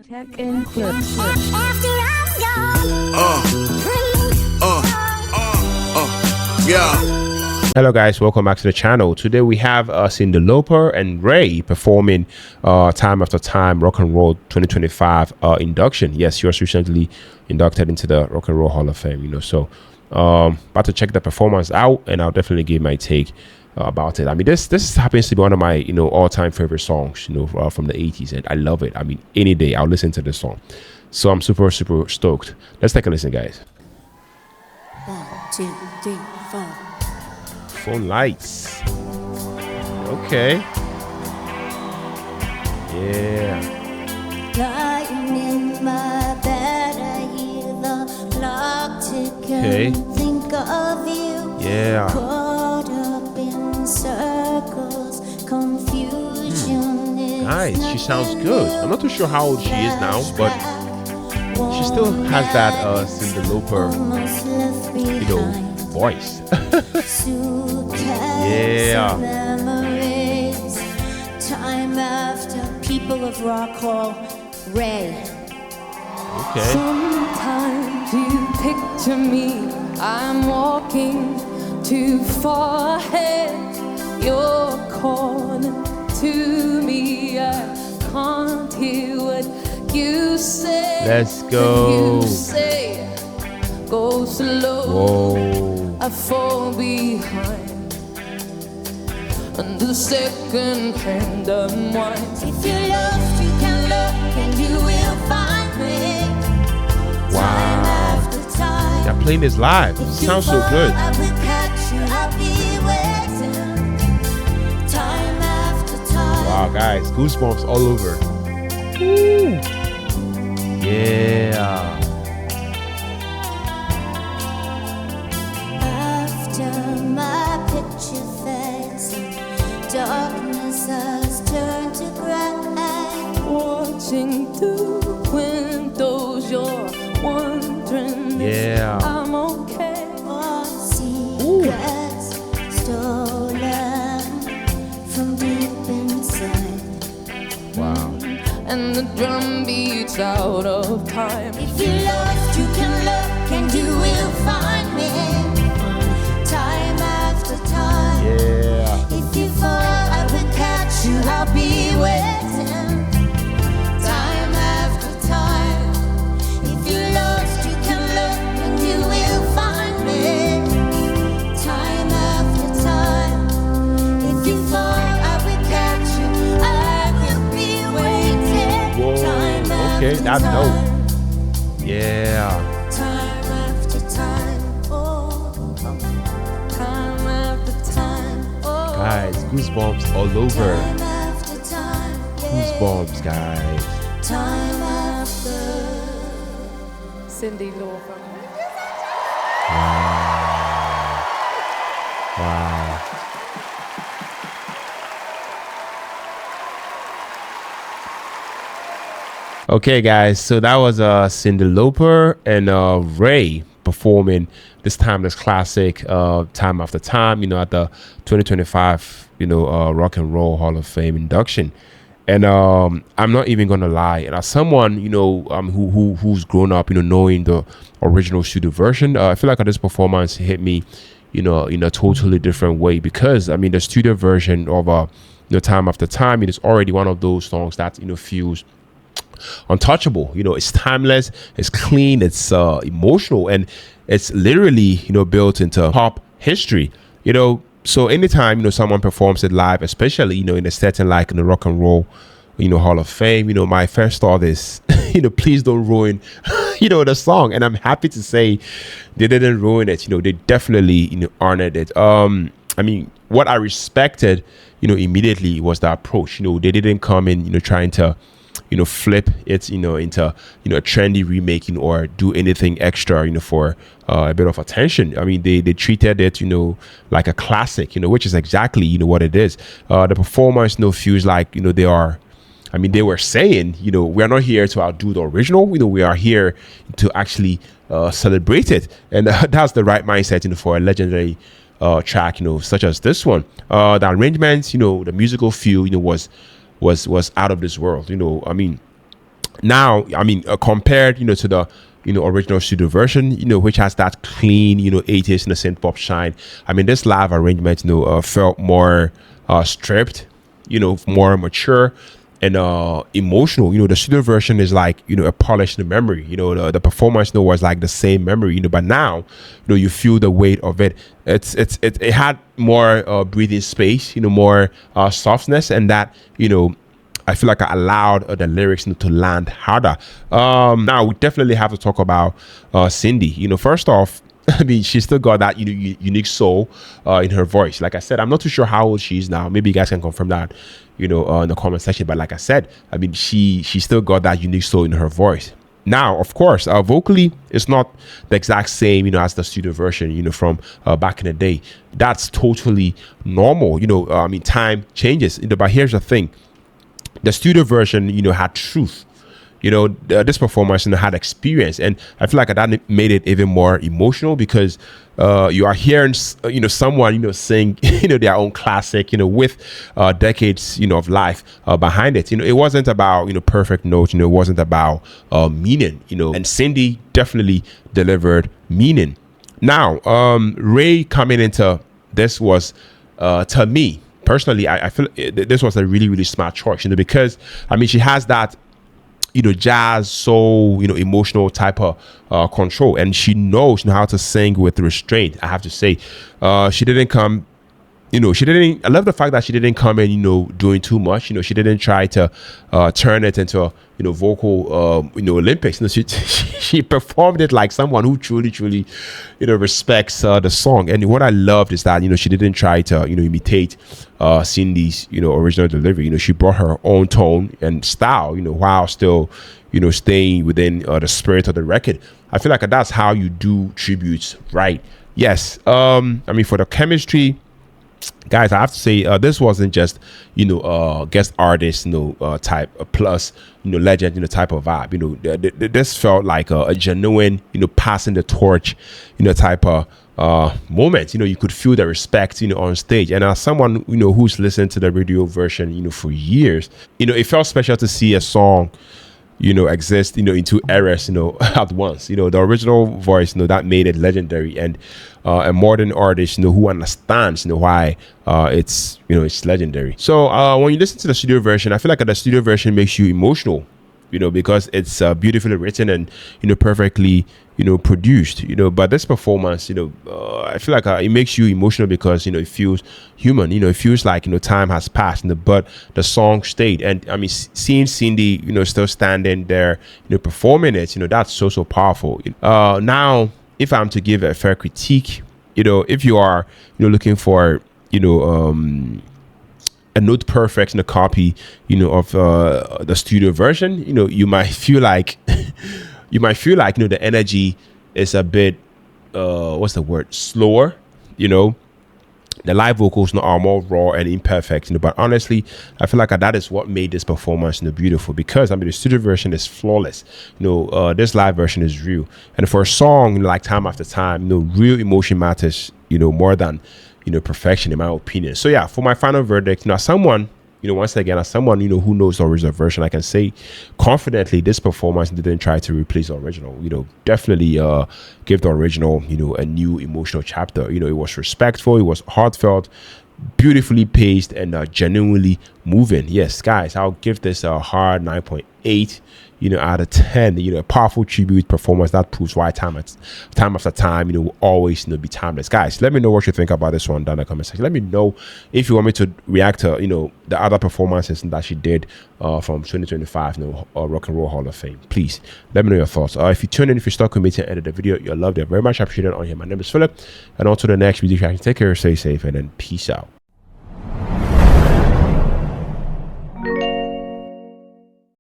Tech and clips. Yeah. Hello guys, welcome back to the channel. Today we have Cyndi Lauper and Raye performing Time After Time Rock and Roll 2025 induction. Yes, she was recently inducted into the Rock and Roll Hall of Fame, so about to check the performance out, and I'll definitely give my take about it. I mean, this happens to be one of my all-time favorite songs from the 80s, and I love it. I mean, any day I'll listen to this song, so I'm super stoked. Let's take a listen, guys. 1, 2, 3, 4. Phone lights. Okay. Yeah. Lying in my bed, I hear the clock ticking. Okay. Think of you. Yeah. Caught up in circles, confusion. Nice. She sounds good. I'm not too sure how old she is now, but she still has that Cyndi Lauper, voice. Yeah. Memories. Time after people of rock hall. Raye. Okay. Sometimes you picture me, I'm walking too far ahead. You're calling to me, I can't hear what you say. Let's go. You say, go slow. Whoa. I fall behind. And the second hand unwinds. If you're lost, you can look and you will find me. Wow. Time after time. They're playing this live. If Sounds you so fall, good. I will catch you, I'll be waiting. Time after time. Wow, guys, goosebumps all over. Woo. Yeah. After my picture fades, darkness has turned to gray. Watching through windows, you're wondering Yeah. if I'm okay. All secrets stolen from deep inside. Wow. And the drum beats out of time. If you're lost, you can look and you will find me. Time after time. Yeah. If you fall, I will catch you, I'll be waiting. Time after time. If you're lost, you can look and you will find me. Time after time. If you fall, I will catch you, I will be waiting. Whoa. Time Okay, after that's time. dope. Yeah. Time after time. Oh. Time after time. Oh. Guys, goosebumps all over. Time after time. Yeah. Goosebumps, guys. Time after. Cyndi Lauper. Wow. Okay, guys, so that was Cyndi Lauper and Raye performing this timeless classic, Time After Time, at the 2025, Rock and Roll Hall of Fame induction. And I'm not even gonna lie, and as someone who's grown up knowing the original studio version, I feel like this performance hit me in a totally different way, because I mean the studio version of Time After Time, it is already one of those songs that feels untouchable. It's timeless, it's clean, it's emotional, and it's literally built into pop history. So anytime someone performs it live, especially in a setting like in the Rock and Roll Hall of Fame, my first thought is please don't ruin the song. And I'm happy to say they didn't ruin it. They definitely honored it. I mean, what I respected immediately was the approach. They didn't come in trying to flip it into a trendy remaking or do anything extra for a bit of attention. I mean, they treated it like a classic, which is exactly what it is. The performance feels like they are, I mean, they were saying we are not here to outdo the original, we are here to actually celebrate it. And that's the right mindset for a legendary track such as this one. The arrangements, the musical feel was out of this world. I mean, Now, I mean, compared, to the, original studio version, which has that clean, 80s, synth pop shine. I mean, this live arrangement, felt more stripped, more mature and emotional. The studio version is like, a polished memory. The performance, was like the same memory. But now, you feel the weight of it. It had more breathing space, more softness, and that, I feel like I allowed the lyrics to land harder. Now we definitely have to talk about Cyndi. First off, I mean, she still got that unique soul in her voice. Like I said, I'm not too sure how old she is now. Maybe you guys can confirm that, in the comment section. But like I said, I mean, she still got that unique soul in her voice. Now, of course, vocally, it's not the exact same, as the studio version, from back in the day. That's totally normal. I mean, time changes. But here's the thing. The studio version, had truth. This performance, had experience, and I feel like that made it even more emotional because you are hearing, someone, sing, their own classic, with decades, of life behind it. It wasn't about, perfect notes. It wasn't about meaning. And Cyndi definitely delivered meaning. Now, Raye coming into this was, to me personally, I feel this was a really, really smart choice, because I mean, she has that, jazz, soul, emotional type of control, and she knows how to sing with restraint. I have to say, she didn't come, I love the fact that she didn't come in, doing too much. She didn't try to turn it into, vocal, Olympics. She performed it like someone who truly, respects the song. And what I loved is that, she didn't try to, imitate Cyndi's, original delivery. She brought her own tone and style, while still, staying within the spirit of the record. I feel like that's how you do tributes, right? Yes. I mean, for the chemistry, guys, I have to say, this wasn't just, guest artist, type plus, legend, type of vibe. This felt like a genuine, passing the torch, type of moment. You could feel the respect, on stage. And as someone, who's listened to the radio version, for years, it felt special to see a song, exist, in two eras, at once. The original voice, that made it legendary, and a modern artist, who understands, why it's, it's legendary. So when you listen to the studio version, I feel like the studio version makes you emotional, because it's beautifully written and, perfectly, produced, but this performance, I feel like it makes you emotional because, it feels human, it feels like, time has passed, but the song stayed. And I mean, seeing Cyndi, still standing there, performing it, that's so powerful. Now, if I'm to give a fair critique, if you are, looking for, a note perfect copy, of the studio version, you might feel like the energy is a bit what's the word, slower. The live vocals are more raw and imperfect, but honestly, I feel like that is what made this performance, beautiful, because I mean, the studio version is flawless. This live version is real, and for a song like Time After Time, real emotion matters, more than perfection, in my opinion. So yeah, for my final verdict, as someone, once again, as someone, who knows the original version, I can say confidently this performance didn't try to replace the original. Definitely give the original, a new emotional chapter. It was respectful, it was heartfelt, beautifully paced, and genuinely moving. Yes, guys, I'll give this a hard 9.8 out of 10. A powerful tribute performance that proves why time after time, will always, be timeless. Guys, let me know what you think about this one down in the comment section. Let me know if you want me to react to, the other performances that she did from 2025, Rock and Roll Hall of Fame. Please let me know your thoughts. If you tune in, if you stuck with me to edit the video, you'll love it. Very much appreciated on here. My name is Philip, and on to the next video. Take care, stay safe, and then peace out.